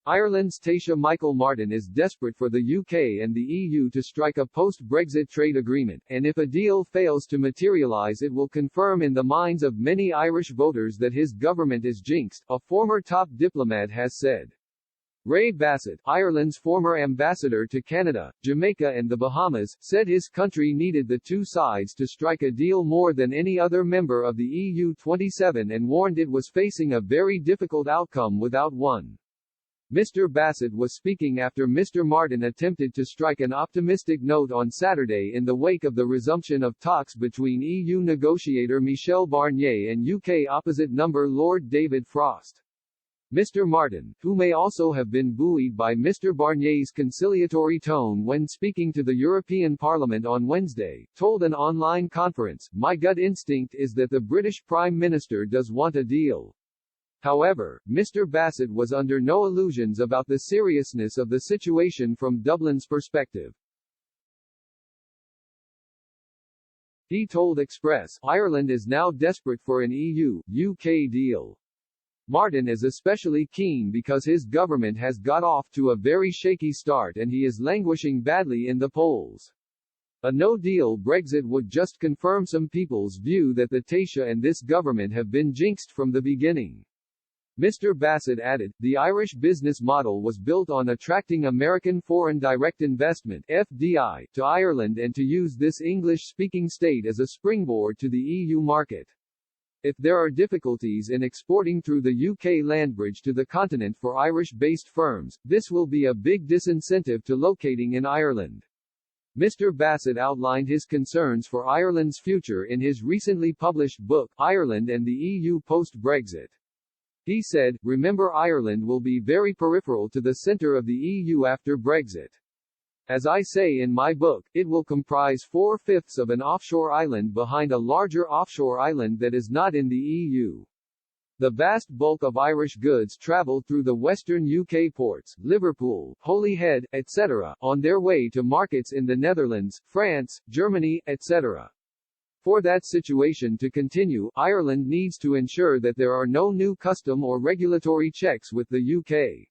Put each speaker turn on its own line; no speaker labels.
Ireland's Taoiseach Michael Martin is desperate for the UK and the EU to strike a post-Brexit trade agreement, and if a deal fails to materialise it will confirm in the minds of many Irish voters that his government is jinxed, a former top diplomat has said. Ray Bassett, Ireland's former ambassador to Canada, Jamaica and the Bahamas, said his country needed the two sides to strike a deal more than any other member of the EU 27 and warned it was facing a very difficult outcome without one. Mr. Bassett was speaking after Mr. Martin attempted to strike an optimistic note on Saturday in the wake of the resumption of talks between EU negotiator Michel Barnier and UK opposite-number Lord David Frost. Mr. Martin, who may also have been buoyed by Mr. Barnier's conciliatory tone when speaking to the European Parliament on Wednesday, told an online conference, "My gut instinct is that the British Prime Minister does want a deal." However, Mr. Bassett was under no illusions about the seriousness of the situation from Dublin's perspective. He told Express, "Ireland is now desperate for an EU-UK deal. Martin is especially keen because his government has got off to a very shaky start and he is languishing badly in the polls. A no-deal Brexit would just confirm some people's view that the Taoiseach and this government have been jinxed from the beginning." Mr. Bassett added, "The Irish business model was built on attracting American foreign direct investment (FDI) to Ireland and to use this English-speaking state as a springboard to the EU market. If there are difficulties in exporting through the UK land bridge to the continent for Irish-based firms, this will be a big disincentive to locating in Ireland." Mr. Bassett outlined his concerns for Ireland's future in his recently published book, Ireland and the EU Post-Brexit. He said, "Remember, Ireland will be very peripheral to the centre of the EU after Brexit. As I say in my book, it will comprise 4/5 of an offshore island behind a larger offshore island that is not in the EU. The vast bulk of Irish goods travel through the western UK ports, Liverpool, Holyhead, etc., on their way to markets in the Netherlands, France, Germany, etc. For that situation to continue, Ireland needs to ensure that there are no new custom or regulatory checks with the UK.